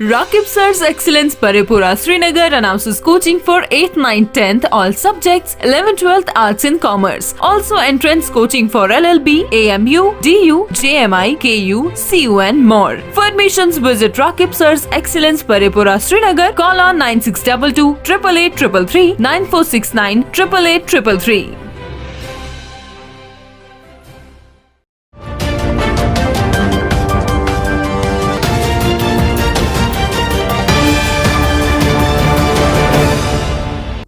Rakib Sir's Excellence Paripura Srinagar announces coaching for 8th, 9th, 10th all subjects, 11th, 12th Arts and Commerce. Also entrance coaching for LLB, AMU, DU, JMI, KU, CU and more. For admissions visit Rakib Sir's Excellence Paripura Srinagar. Call on 9622 888 333 9469 888 333.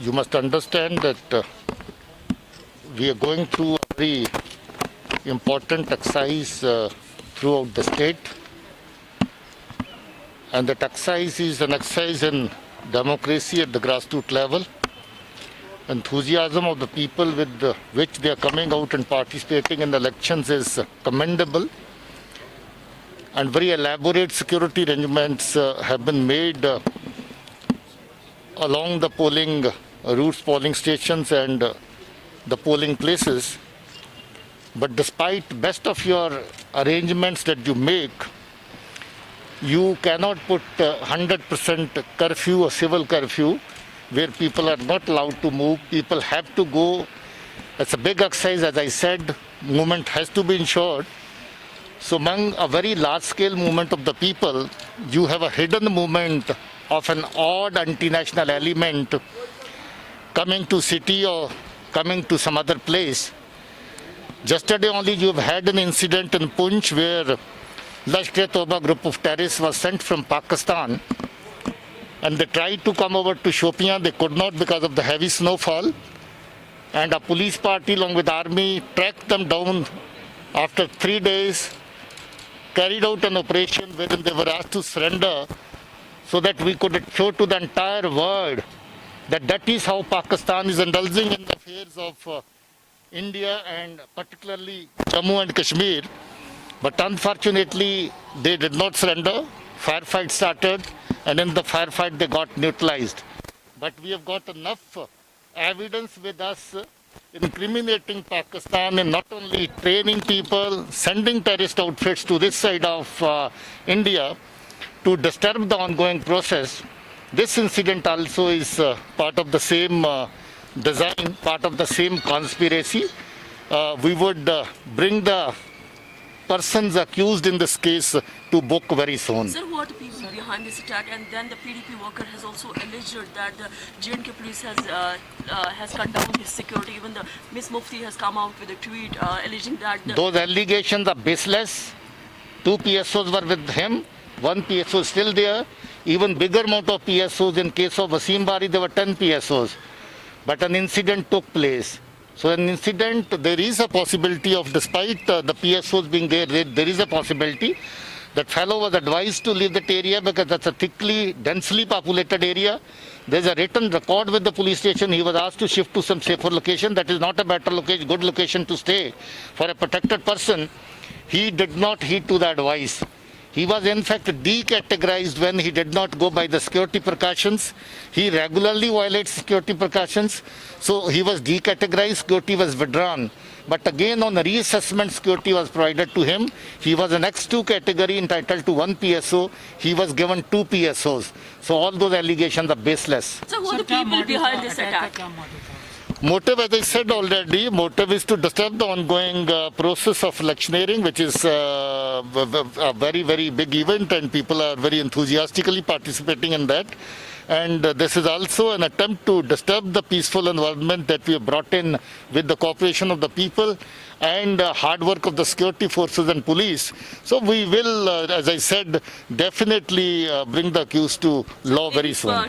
You must understand that we are going through a very important exercise throughout the state, and that exercise is an exercise in democracy at the grassroots level. enthusiasm of the people with which they are coming out and participating in the elections is commendable. And very elaborate security arrangements have been made along the polling routes, polling stations and the polling places. But despite best of your arrangements that you make, you cannot put 100% curfew or civil curfew where people are not allowed to move. People have to go. It's a big exercise, as I said. Movement has to be ensured. So among a very large-scale movement of the people, you have a hidden movement of an odd anti-national element coming to city or coming to some other place. Yesterday only you have had an incident in Poonch where Lashkar-e-Toba group of terrorists was sent from Pakistan and they tried to come over to Shopian. They could not because of the heavy snowfall. And a police party along with army tracked them down after 3 days, carried out an operation wherein they were asked to surrender so that we could show to the entire world that that is how Pakistan is indulging in the affairs of India and particularly Jammu and Kashmir. But unfortunately, they did not surrender. Firefight started and in the firefight they got neutralized. But we have got enough evidence with us incriminating Pakistan in not only training people, sending terrorist outfits to this side of India to disturb the ongoing process. This incident also is part of the same design, part of the same conspiracy. We would bring the persons accused in this case to book very soon. Sir, who are the people behind this attack? And then the PDP worker has also alleged that the J&K police has cut down his security. Even the Miss Mufti has come out with a tweet alleging that those allegations are baseless. 2 PSOs were with him. 1 PSO is still there. Even bigger amount of PSOs. In case of Wasim Bari, there were 10 PSOs. But an incident took place. So an incident, there is a possibility of, despite the PSOs being there is a possibility that fellow was advised to leave that area because that's a thickly, densely populated area. There's a written record with the police station. He was asked to shift to some safer location. That is not a better location, good location to stay for a protected person. He did not heed to the advice. He was in fact decategorized when he did not go by the security precautions. He regularly violates security precautions. So he was decategorized, security was withdrawn. But again on the reassessment, security was provided to him. He was an X2 category entitled to 1 PSO. He was given 2 PSOs. So all those allegations are baseless. So who are the people behind this attack? Motive, as I said already, motive is to disturb the ongoing process of electioneering, which is a very, very big event and people are very enthusiastically participating in that. And this is also an attempt to disturb the peaceful environment that we have brought in with the cooperation of the people and hard work of the security forces and police. So we will, as I said, definitely bring the accused to law very soon.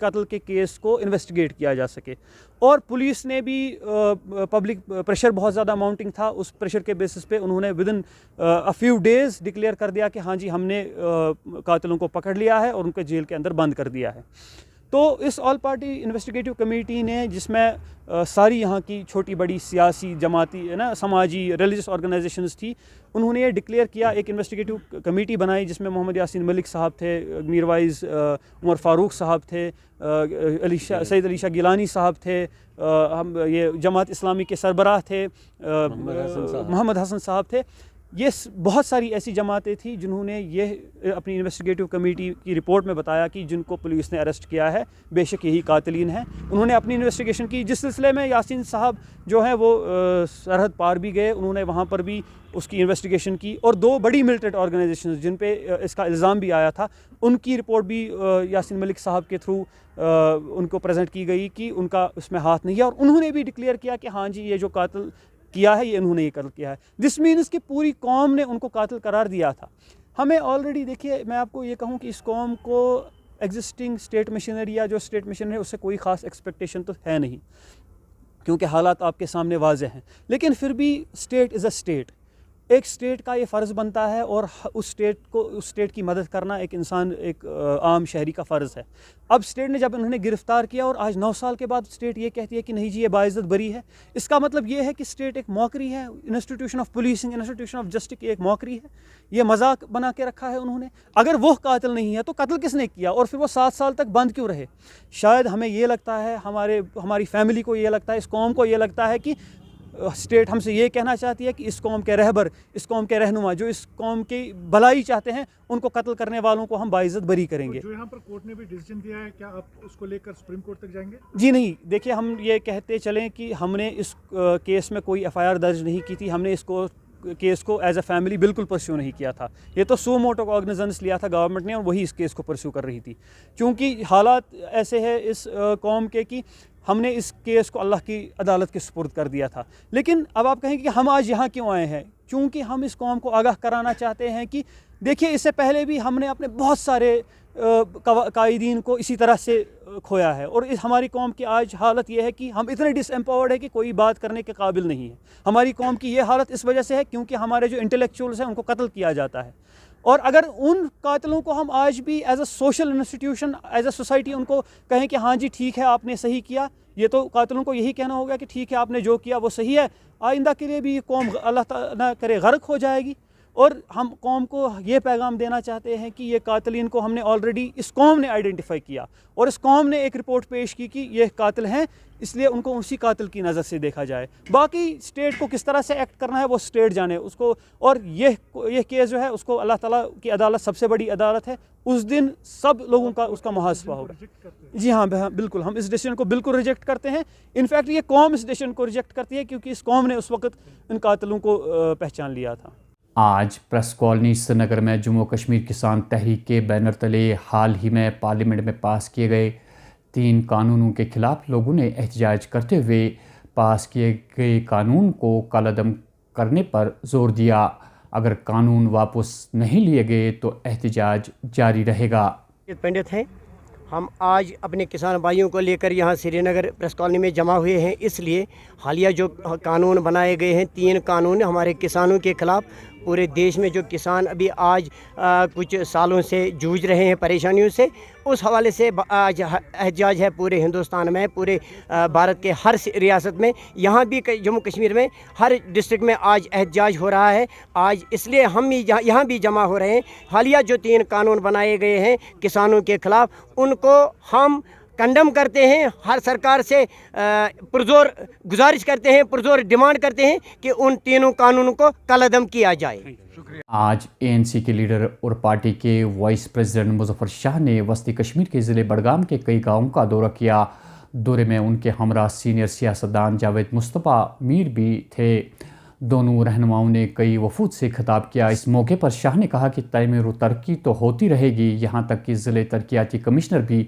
قتل کے case کو investigate کیا جا سکے. اور police نے بھی public pressure بہت زیادہ ماؤنٹنگ تھا, اس پریشر کے بیسس پہ انہوں نے ودن اے فیو ڈیز ڈکلیئر کر دیا کہ ہاں جی ہم نے قاتلوں کو پکڑ لیا ہے اور ان کو جیل کے اندر بند کر دیا ہے. تو اس آل پارٹی انویسٹیگیٹو کمیٹی نے, جس میں ساری یہاں کی چھوٹی بڑی سیاسی جماعتی سماجی ریلیجس آرگنائزیشنز تھی, انہوں نے یہ ڈکلیئر کیا, ایک انویسٹیگیٹو کمیٹی بنائی جس میں محمد یاسین ملک صاحب تھے, میر وائز عمر فاروق صاحب تھے, سید علی شاہ گیلانی صاحب تھے, ہم یہ جماعت اسلامی کے سربراہ تھے محمد حسن صاحب تھے. یہ بہت ساری ایسی جماعتیں تھیں جنہوں نے یہ اپنی انویسٹیگیٹو کمیٹی کی رپورٹ میں بتایا کہ جن کو پولیس نے اریسٹ کیا ہے بے شک یہی قاتلین ہیں. انہوں نے اپنی انویسٹیگیشن کی, جس سلسلے میں یاسین صاحب جو ہیں وہ سرحد پار بھی گئے, انہوں نے وہاں پر بھی اس کی انویسٹیگیشن کی, اور 2 بڑی ملٹنٹ آرگنائزیشنز جن پہ اس کا الزام بھی آیا تھا, ان کی رپورٹ بھی یاسین ملک صاحب کے تھرو ان کو پریزنٹ کی گئی کہ ان کا اس میں ہاتھ نہیں ہے, اور انہوں نے بھی ڈکلیئر کیا کہ ہاں جی یہ جو قاتل کیا ہے یہ انہوں نے یہ قتل کیا ہے. دس مینس کہ پوری قوم نے ان کو قاتل قرار دیا تھا. ہمیں آلریڈی دیکھیے, میں آپ کو یہ کہوں کہ اس قوم کو ایگزسٹنگ اسٹیٹ مشینری یا جو اسٹیٹ مشین ہے اس سے کوئی خاص ایکسپیکٹیشن تو ہے نہیں, کیونکہ حالات آپ کے سامنے واضح ہیں. لیکن پھر بھی اسٹیٹ از اے اسٹیٹ, ایک اسٹیٹ کا یہ فرض بنتا ہے, اور اس اسٹیٹ کی مدد کرنا ایک انسان, ایک عام شہری کا فرض ہے. اب اسٹیٹ نے جب انہوں نے گرفتار کیا, اور آج 9 سال کے بعد اسٹیٹ یہ کہتی ہے کہ نہیں جی یہ باعزت بری ہے, اس کا مطلب یہ ہے کہ اسٹیٹ ایک موکری ہے. Institution of policing, institution of justice ایک موکری ہے, یہ مذاق بنا کے رکھا ہے انہوں نے. اگر وہ قاتل نہیں ہے تو قتل کس نے کیا, اور پھر وہ 7 سال تک بند کیوں رہے؟ شاید ہمیں یہ لگتا ہے, ہماری فیملی کو یہ لگتا ہے, اس قوم کو یہ لگتا ہے کہ اسٹیٹ ہم سے یہ کہنا چاہتی ہے کہ اس قوم کے رہبر, اس قوم کے رہنما جو اس قوم کی بھلائی چاہتے ہیں, ان کو قتل کرنے والوں کو ہم باعزت بری کریں گے. جو یہاں پر کورٹ نے بھی ڈیسیژن دیا ہے, کیا آپ اس کو لے کر سپریم کورٹ تک جائیں گے؟ جی نہیں, دیکھیے ہم یہ کہتے چلیں کہ ہم نے اس کیس میں کوئی FIR درج نہیں کی تھی, ہم نے اس کیس کو ایز اے فیملی بالکل پرسیو نہیں کیا تھا. یہ تو سو موٹو کاگنیزنس لیا تھا گورنمنٹ نے, اور وہی اس کیس کو پرسیو کر رہی تھی, چونکہ حالات ایسے ہیں اس قوم کے کہ ہم نے اس کیس کو اللہ کی عدالت کے سپرد کر دیا تھا. لیکن اب آپ کہیں کہ ہم آج یہاں کیوں آئے ہیں؟ چونکہ ہم اس قوم کو آگاہ کرانا چاہتے ہیں کہ دیکھیے اس سے پہلے بھی ہم نے اپنے بہت سارے قائدین کو اسی طرح سے کھویا ہے, اور ہماری قوم کی آج حالت یہ ہے کہ ہم اتنے ڈس ایمپاورڈ ہے کہ کوئی بات کرنے کے قابل نہیں ہے. ہماری قوم کی یہ حالت اس وجہ سے ہے کیونکہ ہمارے جو انٹلیکچوئلس ہیں ان کو قتل کیا جاتا ہے. اور اگر ان قاتلوں کو ہم آج بھی as a social institution, as a society in کو کہیں کہ ہاں جی ٹھیک ہے آپ نے صحیح کیا, یہ تو قاتلوں کو یہی کہنا ہوگا کہ ٹھیک ہے آپ نے جو کیا وہ صحیح ہے, آئندہ کے لیے بھی یہ قوم اللہ تعالیٰ نہ کرے غرق ہو جائے گی. اور ہم قوم کو یہ پیغام دینا چاہتے ہیں کہ یہ قاتلین کو ہم نے آلریڈی, اس قوم نے آئیڈینٹیفائی کیا, اور اس قوم نے ایک رپورٹ پیش کی کہ یہ قاتل ہیں, اس لیے ان کو اسی قاتل کی نظر سے دیکھا جائے. باقی اسٹیٹ کو کس طرح سے ایکٹ کرنا ہے وہ اسٹیٹ جانے اس کو, اور یہ کیس جو ہے اس کو اللہ تعالیٰ کی عدالت سب سے بڑی عدالت ہے, اس دن سب لوگوں کا اس کا محاسبہ ہوگا. جی ہاں بالکل, ہم اس ڈیسیژن کو بالکل ریجیکٹ کرتے ہیں. انفیکٹ یہ قوم اس ڈیسیژن کو ریجیکٹ کرتی ہے کیونکہ اس قوم نے اس وقت ان قاتلوں کو پہچان لیا تھا. آج پریس کالونی سری نگر میں جموں کشمیر کسان تحریک کے بینر تلے حال ہی میں پارلیمنٹ میں پاس کیے گئے 3 قانونوں کے خلاف لوگوں نے احتجاج کرتے ہوئے پاس کیے گئے قانون کو کالعدم کرنے پر زور دیا. اگر قانون واپس نہیں لیے گئے تو احتجاج جاری رہے گا. پنڈت ہیں, ہم آج اپنے کسان بھائیوں کو لے کر یہاں سری نگر پریس کالونی میں جمع ہوئے ہیں. اس لیے حالیہ جو قانون بنائے گئے ہیں, 3 قانون ہمارے کسانوں کے خلاف, پورے دیش میں جو کسان ابھی آج کچھ سالوں سے جوجھ رہے ہیں پریشانیوں سے, اس حوالے سے آج احتجاج ہے پورے ہندوستان میں, پورے بھارت کے ہر ریاست میں, یہاں بھی جموں کشمیر میں ہر ڈسٹرکٹ میں آج احتجاج ہو رہا ہے. آج اس لیے ہم یہاں بھی جمع ہو رہے ہیں. حالیہ جو 3 قانون بنائے گئے ہیں کسانوں کے خلاف, ان کو ہم کنڈم کرتے ہیں. ہر سرکار سے پرزور گزارش کرتے ہیں, پرزور ڈیمانڈ کرتے ہیں کہ ان 3 قانونوں کو کالعدم کیا جائے. آج ANC کے لیڈر اور پارٹی کے وائس پریزیڈنٹ مظفر شاہ نے وسطی کشمیر کے ضلع بڈگام کے کئی گاؤں کا دورہ کیا. دورے میں ان کے ہمراہ سینئر سیاستدان جاوید مصطفیٰ میر بھی تھے. دونوں رہنماؤں نے کئی وفود سے خطاب کیا. اس موقع پر شاہ نے کہا کہ تعمیر و ترقی تو ہوتی رہے گی, یہاں تک کہ ضلع ترقیاتی کمشنر بھی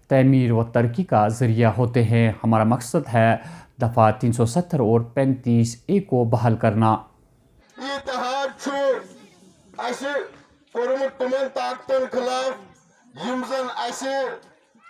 تعمیر و ترقی کا ذریعہ ہوتے ہیں. ہمارا مقصد ہے دفعہ 370 اور 35A کو بحال کرنا. اتحاد کورمت تمن طاقتن خلاف یم زن